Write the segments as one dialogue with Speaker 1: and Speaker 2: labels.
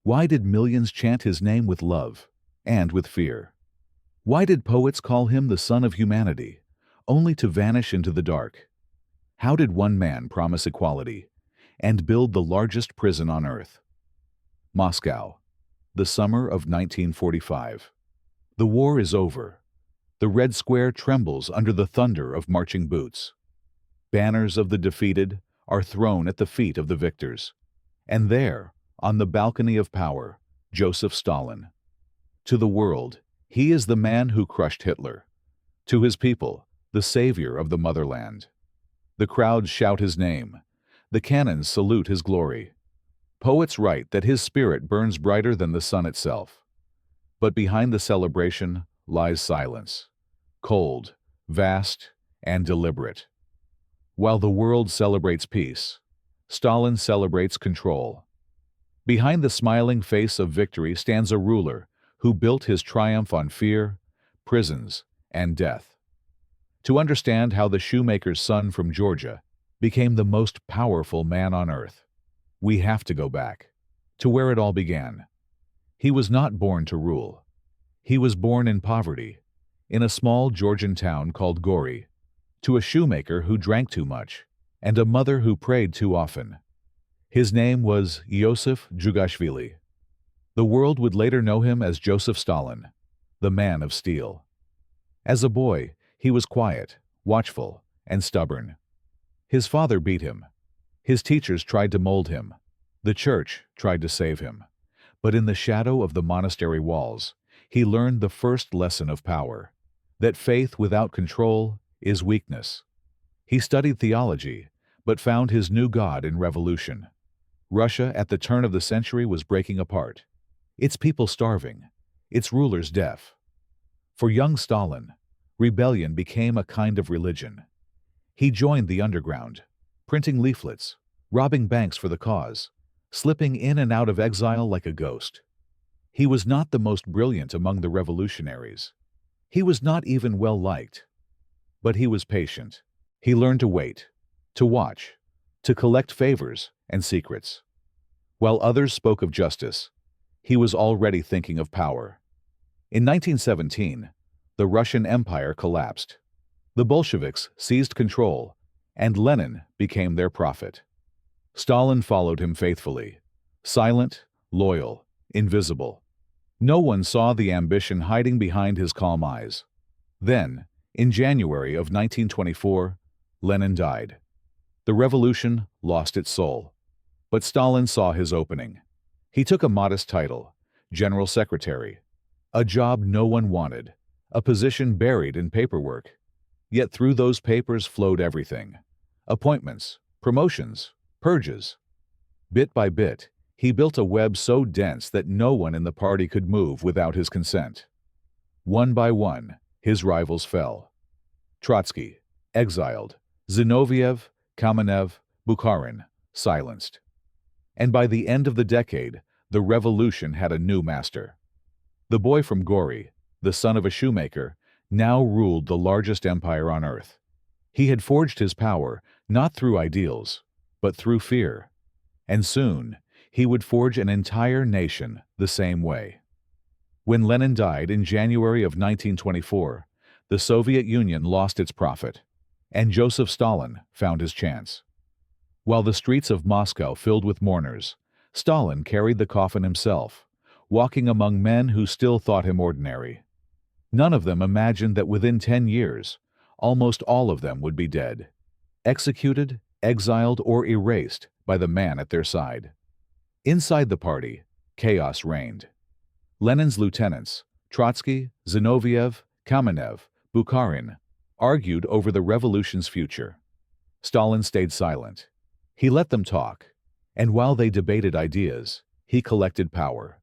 Speaker 1: Why did millions chant his name with love and with fear? Why did poets call him the son of humanity, only to vanish into the dark? How did one man promise equality and build the largest prison on earth? Moscow, the summer of 1945. The war is over. The Red Square trembles under the thunder of marching boots. Banners of the defeated are thrown at the feet of the victors. And there, on the balcony of power, Joseph Stalin. To the world, he is the man who crushed Hitler. To his people, the savior of the motherland. The crowds shout his name. The cannons salute his glory. Poets write that his spirit burns brighter than the sun itself. But behind the celebration lies silence, cold, vast, and deliberate. While the world celebrates peace, Stalin celebrates control. Behind the smiling face of victory stands a ruler who built his triumph on fear, prisons, and death. To understand how the shoemaker's son from Georgia became the most powerful man on earth, we have to go back to where it all began. He was not born to rule. He was born in poverty, in a small Georgian town called Gori, to a shoemaker who drank too much and a mother who prayed too often. His name was Joseph Jugashvili. The world would later know him as Joseph Stalin, the man of steel. As a boy, he was quiet, watchful, and stubborn. His father beat him. His teachers tried to mold him. The church tried to save him. But in the shadow of the monastery walls, he learned the first lesson of power, that faith without control is weakness. He studied theology, but found his new god in revolution. Russia at the turn of the century was breaking apart, its people starving, its rulers deaf. For young Stalin, rebellion became a kind of religion. He joined the underground, printing leaflets, robbing banks for the cause, slipping in and out of exile like a ghost. He was not the most brilliant among the revolutionaries. He was not even well liked. But he was patient. He learned to wait, to watch, to collect favors and secrets. While others spoke of justice, he was already thinking of power. In 1917, the Russian Empire collapsed. The Bolsheviks seized control, and Lenin became their prophet. Stalin followed him faithfully, silent, loyal, invisible. No one saw the ambition hiding behind his calm eyes. Then, in January of 1924, Lenin died. The revolution lost its soul. But Stalin saw his opening. He took a modest title, General Secretary, a job no one wanted, a position buried in paperwork. Yet through those papers flowed everything: appointments, promotions, purges. Bit by bit, he built a web so dense that no one in the party could move without his consent. One by one, his rivals fell. Trotsky, exiled; Zinoviev, Kamenev, Bukharin, silenced. And by the end of the decade, the revolution had a new master. The boy from Gori, the son of a shoemaker, now ruled the largest empire on earth. He had forged his power not through ideals, but through fear. And soon, he would forge an entire nation the same way. When Lenin died in January of 1924, the Soviet Union lost its prophet, and Joseph Stalin found his chance. While the streets of Moscow filled with mourners, Stalin carried the coffin himself, walking among men who still thought him ordinary. None of them imagined that within 10 years, almost all of them would be dead, executed, exiled, or erased by the man at their side. Inside the party, chaos reigned. Lenin's lieutenants, Trotsky, Zinoviev, Kamenev, Bukharin, argued over the revolution's future. Stalin stayed silent. He let them talk, and while they debated ideas, he collected power.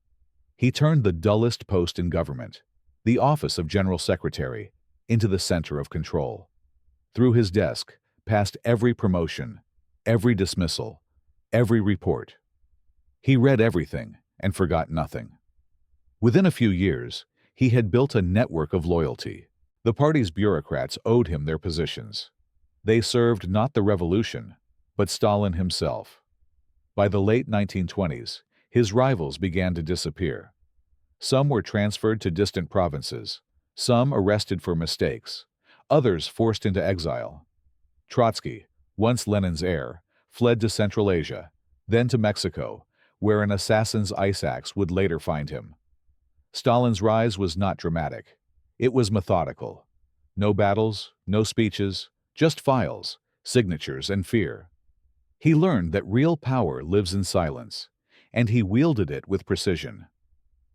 Speaker 1: He turned the dullest post in government, the office of General Secretary, into the center of control. Through his desk passed every promotion, every dismissal, every report. He read everything and forgot nothing. Within a few years, he had built a network of loyalty. The party's bureaucrats owed him their positions. They served not the revolution, but Stalin himself. By the late 1920s, His rivals began to disappear. Some were transferred to distant provinces, some arrested for mistakes, others forced into exile. Trotsky, once Lenin's heir, fled to Central Asia, then to Mexico, where an assassin's ice axe would later find him. Stalin's rise was not dramatic. It was methodical. No battles, no speeches, just files, signatures, and fear. He learned that real power lives in silence, and he wielded it with precision.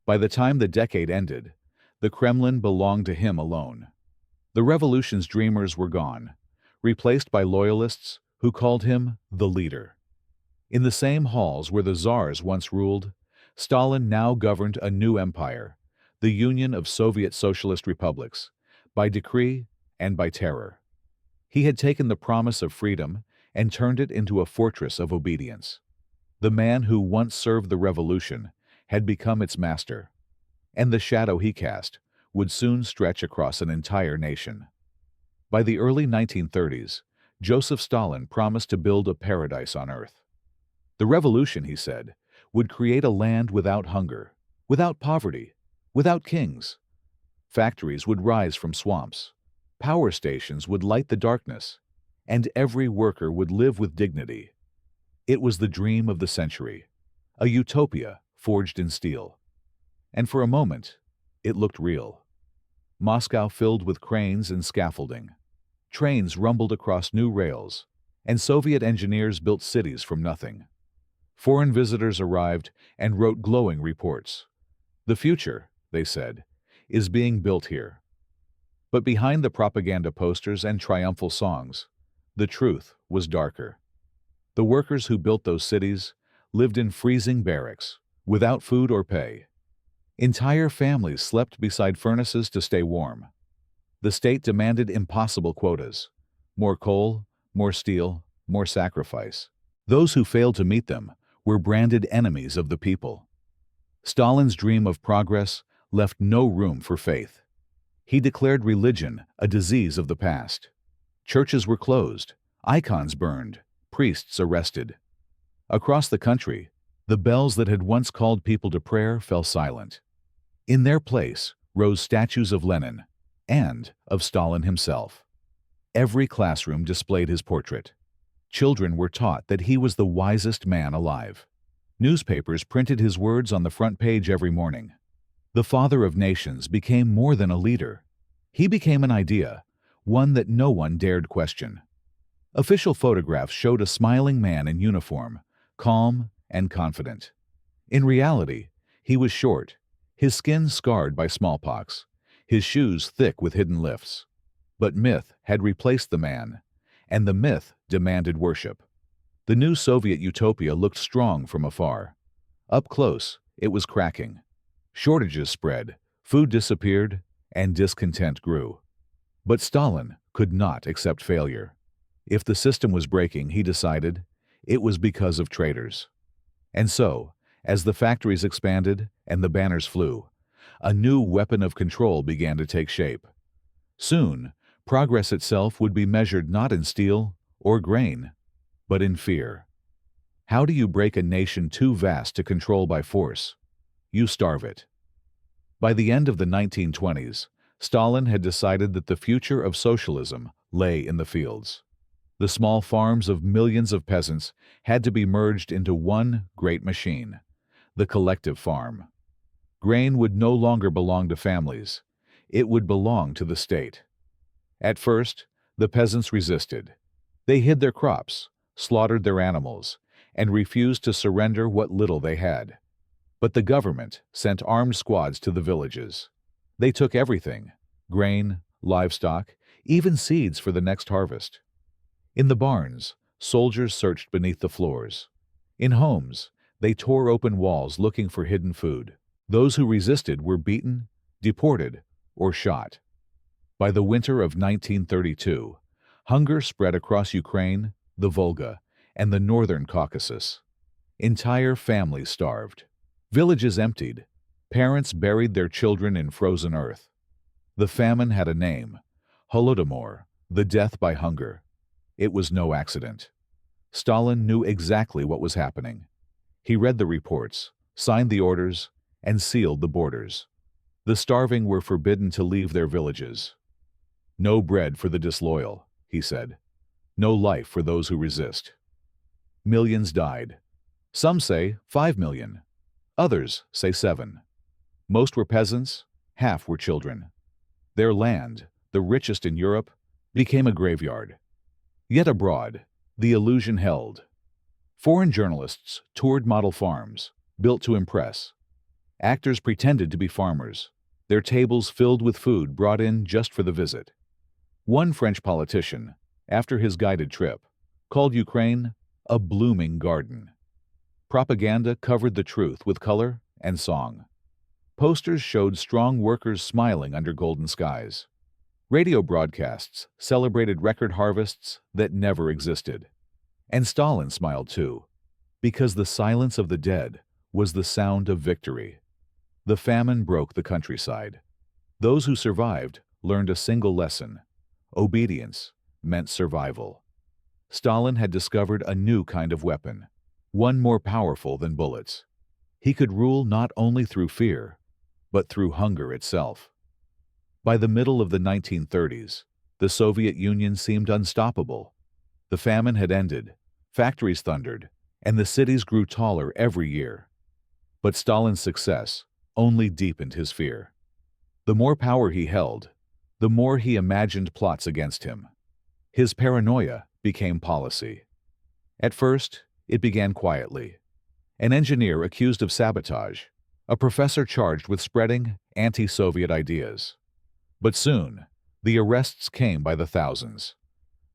Speaker 1: By the time the decade ended, the Kremlin belonged to him alone. The revolution's dreamers were gone, replaced by loyalists who called him the leader. In the same halls where the czars once ruled, Stalin now governed a new empire, the Union of Soviet Socialist Republics, by decree and by terror. He had taken the promise of freedom and turned it into a fortress of obedience. The man who once served the revolution had become its master, and the shadow he cast would soon stretch across an entire nation. By the early 1930s, Joseph Stalin promised to build a paradise on earth. The revolution, he said, would create a land without hunger, without poverty, without kings. Factories would rise from swamps, power stations would light the darkness, and every worker would live with dignity. It was the dream of the century, a utopia forged in steel. And for a moment, it looked real. Moscow filled with cranes and scaffolding. Trains rumbled across new rails, and Soviet engineers built cities from nothing. Foreign visitors arrived and wrote glowing reports. The future, they said, is being built here. But behind the propaganda posters and triumphal songs, the truth was darker. The workers who built those cities lived in freezing barracks, without food or pay. Entire families slept beside furnaces to stay warm. The state demanded impossible quotas: more coal, more steel, more sacrifice. Those who failed to meet them were branded enemies of the people. Stalin's dream of progress left no room for faith. He declared religion a disease of the past. Churches were closed, icons burned, priests arrested. Across the country, the bells that had once called people to prayer fell silent. In their place rose statues of Lenin and of Stalin himself. Every classroom displayed his portrait. Children were taught that he was the wisest man alive. Newspapers printed his words on the front page every morning. The father of nations became more than a leader. He became an idea, one that no one dared question. Official photographs showed a smiling man in uniform, calm and confident. In reality, he was short, his skin scarred by smallpox, his shoes thick with hidden lifts. But myth had replaced the man, and the myth demanded worship. The new Soviet utopia looked strong from afar. Up close, it was cracking. Shortages spread, food disappeared, and discontent grew. But Stalin could not accept failure. If the system was breaking, he decided, it was because of traitors. And so, as the factories expanded and the banners flew, a new weapon of control began to take shape. Soon, progress itself would be measured not in steel or grain, but in fear. How do you break a nation too vast to control by force? You starve it. By the end of the 1920s, Stalin had decided that the future of socialism lay in the fields. The small farms of millions of peasants had to be merged into one great machine, the collective farm. Grain would no longer belong to families. It would belong to the state. At first, the peasants resisted. They hid their crops, slaughtered their animals, and refused to surrender what little they had. But the government sent armed squads to the villages. They took everything: grain, livestock, even seeds for the next harvest. In the barns, soldiers searched beneath the floors. In homes, they tore open walls looking for hidden food. Those who resisted were beaten, deported, or shot. By the winter of 1932, hunger spread across Ukraine, the Volga, and the northern Caucasus. Entire families starved. Villages emptied. Parents buried their children in frozen earth. The famine had a name: Holodomor, the death by hunger. It was no accident. Stalin knew exactly what was happening. He read the reports, signed the orders, and sealed the borders. The starving were forbidden to leave their villages. No bread for the disloyal, he said. No life for those who resist. Millions died. Some say 5 million. Others say 7. Most were peasants, half were children. Their land, the richest in Europe, became a graveyard. Yet abroad, the illusion held. Foreign journalists toured model farms, built to impress. Actors pretended to be farmers, their tables filled with food brought in just for the visit. One French politician, after his guided trip, called Ukraine a blooming garden. Propaganda covered the truth with color and song. Posters showed strong workers smiling under golden skies. Radio broadcasts celebrated record harvests that never existed. And Stalin smiled too, because the silence of the dead was the sound of victory. The famine broke the countryside. Those who survived learned a single lesson: obedience meant survival. Stalin had discovered a new kind of weapon, one more powerful than bullets. He could rule not only through fear, but through hunger itself. By the middle of the 1930s, the Soviet Union seemed unstoppable. The famine had ended, factories thundered, and the cities grew taller every year. But Stalin's success only deepened his fear. The more power he held, the more he imagined plots against him. His paranoia became policy. At first, it began quietly. An engineer accused of sabotage, a professor charged with spreading anti-Soviet ideas. But soon, the arrests came by the thousands.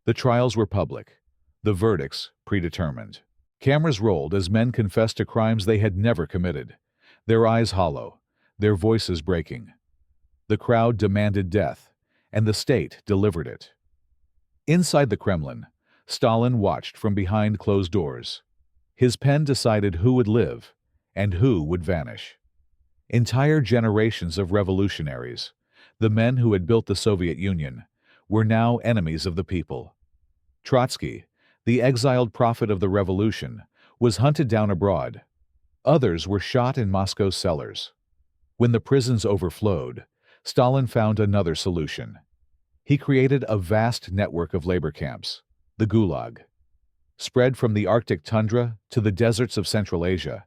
Speaker 1: The trials were public, the verdicts predetermined. Cameras rolled as men confessed to crimes they had never committed, their eyes hollow, their voices breaking. The crowd demanded death, and the state delivered it. Inside the Kremlin, Stalin watched from behind closed doors. His pen decided who would live and who would vanish. Entire generations of revolutionaries, the men who had built the Soviet Union, were now enemies of the people. Trotsky, the exiled prophet of the revolution, was hunted down abroad. Others were shot in Moscow's cellars. When the prisons overflowed, Stalin found another solution. He created a vast network of labor camps, the Gulag. Spread from the Arctic tundra to the deserts of Central Asia,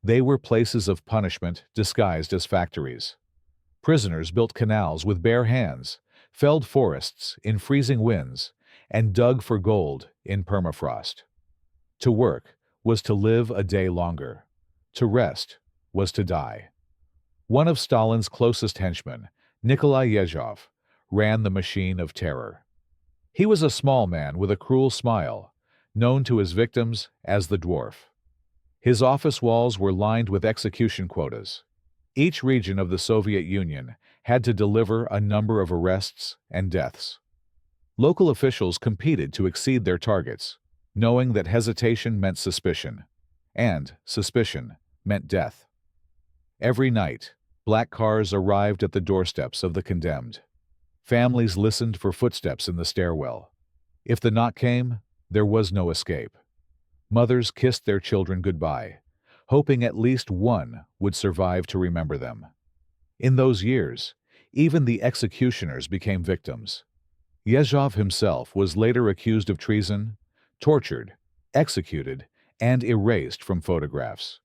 Speaker 1: they were places of punishment disguised as factories. Prisoners built canals with bare hands, felled forests in freezing winds, and dug for gold in permafrost. To work was to live a day longer. To rest was to die. One of Stalin's closest henchmen, Nikolai Yezhov, ran the machine of terror. He was a small man with a cruel smile, known to his victims as the Dwarf. His office walls were lined with execution quotas. Each region of the Soviet Union had to deliver a number of arrests and deaths. Local officials competed to exceed their targets, knowing that hesitation meant suspicion, and suspicion meant death. Every night, black cars arrived at the doorsteps of the condemned. Families listened for footsteps in the stairwell. If the knock came, there was no escape. Mothers kissed their children goodbye, hoping at least one would survive to remember them. In those years, even the executioners became victims. Yezhov himself was later accused of treason, tortured, executed, and erased from photographs.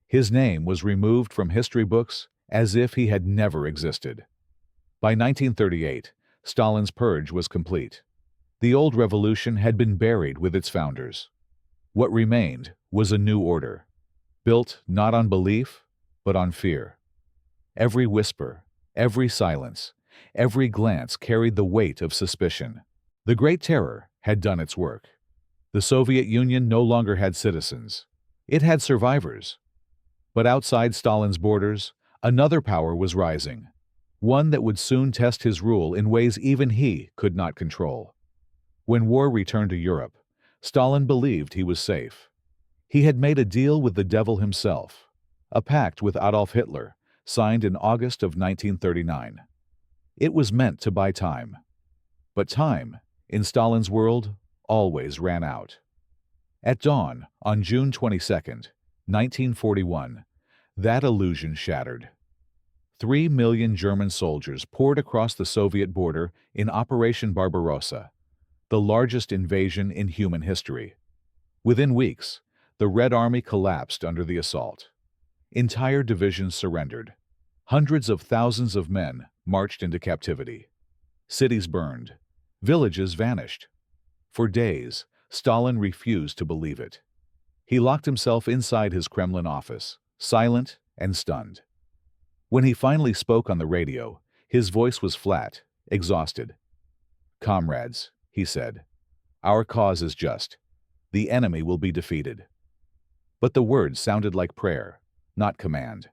Speaker 1: His name was removed from history books as if he had never existed. By 1938, Stalin's purge was complete. The old revolution had been buried with its founders. What remained was a new order, built not on belief, but on fear. Every whisper, every silence, every glance carried the weight of suspicion. The Great Terror had done its work. The Soviet Union no longer had citizens. It had survivors. But outside Stalin's borders, another power was rising, one that would soon test his rule in ways even he could not control. When war returned to Europe, Stalin believed he was safe. He had made a deal with the devil himself, a pact with Adolf Hitler, signed in August of 1939. It was meant to buy time. But time, in Stalin's world, always ran out. At dawn, on June 22, 1941, That illusion shattered. 3 million German soldiers poured across the Soviet border in Operation Barbarossa, the largest invasion in human history. Within weeks, the Red Army collapsed under the assault. Entire divisions surrendered. Hundreds of thousands of men marched into captivity. Cities burned. Villages vanished. For days, Stalin refused to believe it. He locked himself inside his Kremlin office, silent and stunned. When he finally spoke on the radio, his voice was flat, exhausted. "Comrades," he said, "our cause is just. The enemy will be defeated." But the words sounded like prayer, not command.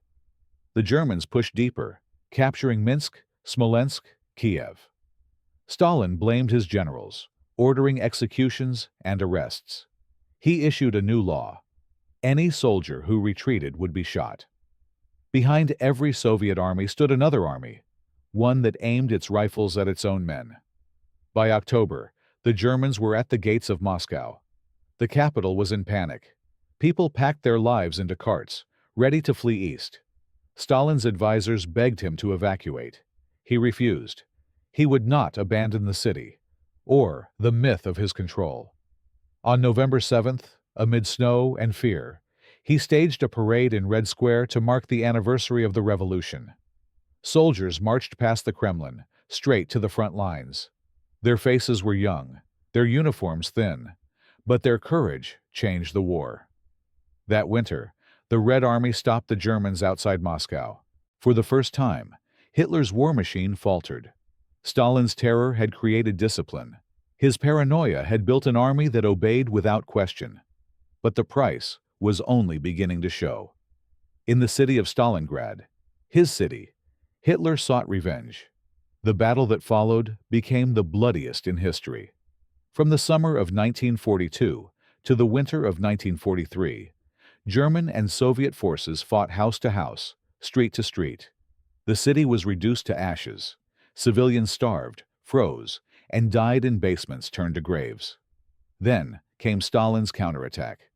Speaker 1: The Germans pushed deeper, capturing Minsk, Smolensk, Kiev. Stalin blamed his generals, ordering executions and arrests. He issued a new law. Any soldier who retreated would be shot. Behind every Soviet army stood another army, one that aimed its rifles at its own men. By October, the Germans were at the gates of Moscow. The capital was in panic. People packed their lives into carts, ready to flee east. Stalin's advisors begged him to evacuate. He refused. He would not abandon the city, or the myth of his control. On November 7th, amid snow and fear, he staged a parade in Red Square to mark the anniversary of the revolution. Soldiers marched past the Kremlin, straight to the front lines. Their faces were young, their uniforms thin, but their courage changed the war. That winter, the Red Army stopped the Germans outside Moscow. For the first time, Hitler's war machine faltered. Stalin's terror had created discipline. His paranoia had built an army that obeyed without question. But the price was only beginning to show. In the city of Stalingrad, his city, Hitler sought revenge. The battle that followed became the bloodiest in history. From the summer of 1942 to the winter of 1943, German and Soviet forces fought house to house, street to street. The city was reduced to ashes. Civilians starved, froze, and died in basements turned to graves. Then came Stalin's counterattack.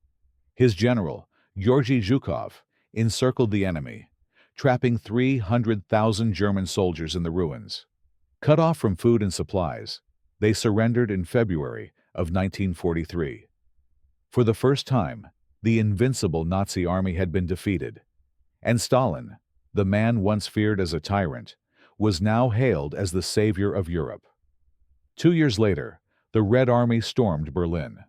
Speaker 1: His general, Georgy Zhukov, encircled the enemy, trapping 300,000 German soldiers in the ruins. Cut off from food and supplies, they surrendered in February of 1943. For the first time, the invincible Nazi army had been defeated, and Stalin, the man once feared as a tyrant, was now hailed as the savior of Europe. 2 years later, the Red Army stormed Berlin.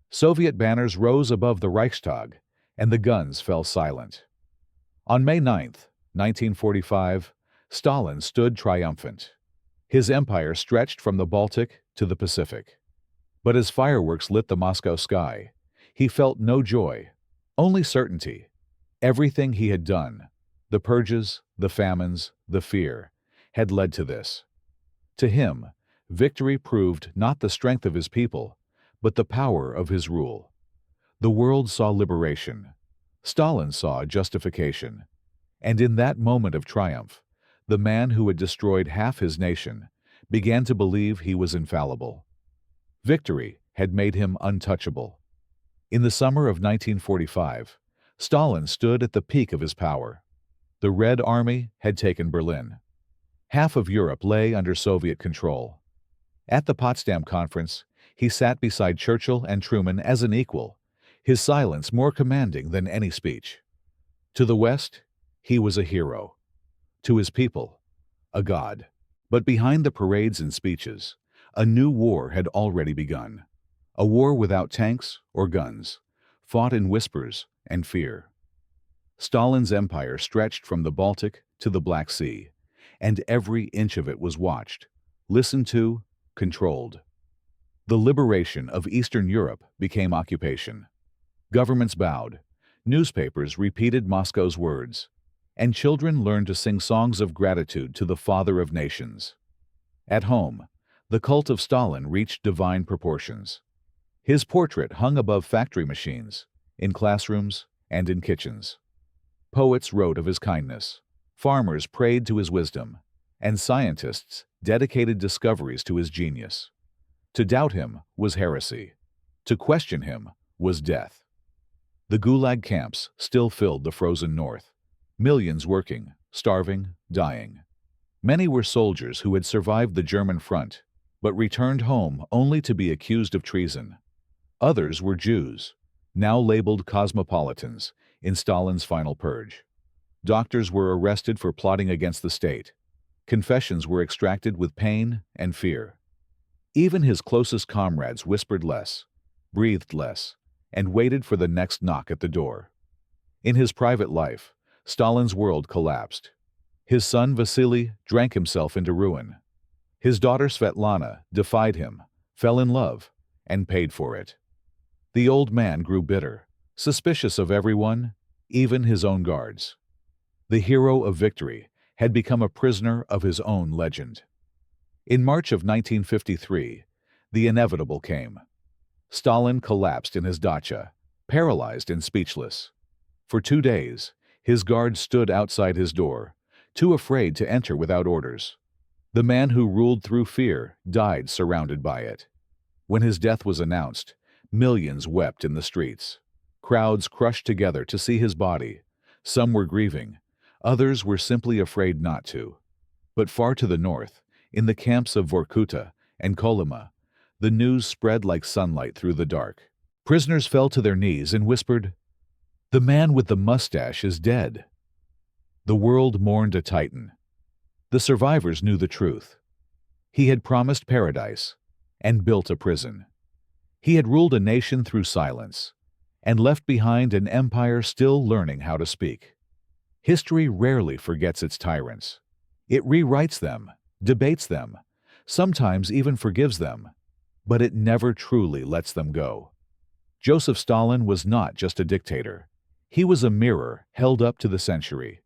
Speaker 1: Soviet banners rose above the Reichstag, and the guns fell silent. On May 9, 1945, Stalin stood triumphant. His empire stretched from the Baltic to the Pacific. But as fireworks lit the Moscow sky, he felt no joy, only certainty. Everything he had done, the purges, the famines, the fear, had led to this. To him, victory proved not the strength of his people, but the power of his rule. The world saw liberation. Stalin saw justification. And in that moment of triumph, the man who had destroyed half his nation began to believe he was infallible. Victory had made him untouchable. In the summer of 1945, Stalin stood at the peak of his power. The Red Army had taken Berlin. Half of Europe lay under Soviet control. At the Potsdam Conference, he sat beside Churchill and Truman as an equal, his silence more commanding than any speech. To the West, he was a hero. To his people, a god. But behind the parades and speeches, a new war had already begun. A war without tanks or guns, fought in whispers and fear. Stalin's empire stretched from the Baltic to the Black Sea, and every inch of it was watched, listened to, controlled. The liberation of Eastern Europe became occupation. Governments bowed, newspapers repeated Moscow's words, and children learned to sing songs of gratitude to the Father of Nations. At home, the cult of Stalin reached divine proportions. His portrait hung above factory machines, in classrooms, and in kitchens. Poets wrote of his kindness, farmers prayed to his wisdom, and scientists dedicated discoveries to his genius. To doubt him was heresy. To question him was death. The Gulag camps still filled the frozen north. millions working, starving, dying. Many were soldiers who had survived the German front, but returned home only to be accused of treason. Others were Jews, now labeled cosmopolitans, in Stalin's final purge. Doctors were arrested for plotting against the state. Confessions were extracted with pain and fear. Even his closest comrades whispered less, breathed less, and waited for the next knock at the door. In his private life, Stalin's world collapsed. His son Vasily drank himself into ruin. His daughter Svetlana defied him, fell in love, and paid for it. The old man grew bitter, suspicious of everyone, even his own guards. The hero of victory had become a prisoner of his own legend. In March of 1953, the inevitable came. Stalin collapsed in his dacha, paralyzed and speechless. For 2 days, his guards stood outside his door, too afraid to enter without orders. The man who ruled through fear died surrounded by it. When his death was announced, millions wept in the streets. Crowds crushed together to see his body. Some were grieving, others were simply afraid not to. But far to the north, in the camps of Vorkuta and Kolyma, the news spread like sunlight through the dark. Prisoners fell to their knees and whispered, "The man with the mustache is dead." The world mourned a titan. The survivors knew the truth. He had promised paradise and built a prison. He had ruled a nation through silence and left behind an empire still learning how to speak. History rarely forgets its tyrants. It rewrites them, debates them, sometimes even forgives them, but it never truly lets them go. Joseph Stalin was not just a dictator. He was a mirror held up to the century.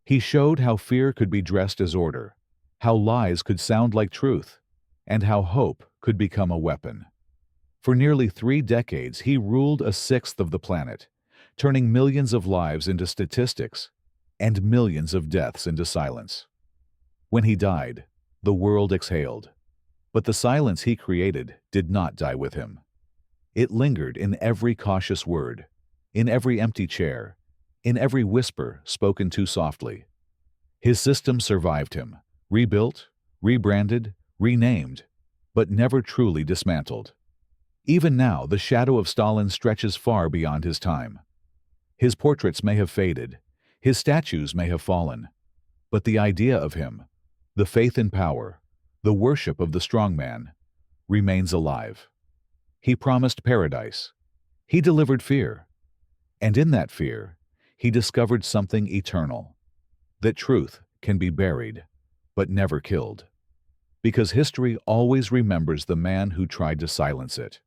Speaker 1: He showed how fear could be dressed as order, how lies could sound like truth, and how hope could become a weapon. For nearly 3 decades, he ruled a sixth of the planet, turning millions of lives into statistics and millions of deaths into silence. When he died, the world exhaled. But the silence he created did not die with him. It lingered in every cautious word, in every empty chair, in every whisper spoken too softly. His system survived him, rebuilt, rebranded, renamed, but never truly dismantled. Even now, the shadow of Stalin stretches far beyond his time. His portraits may have faded, his statues may have fallen, but the idea of him, the faith in power, the worship of the strong man, remains alive. He promised paradise. He delivered fear. And in that fear, he discovered something eternal, that truth can be buried, but never killed. Because history always remembers the man who tried to silence it.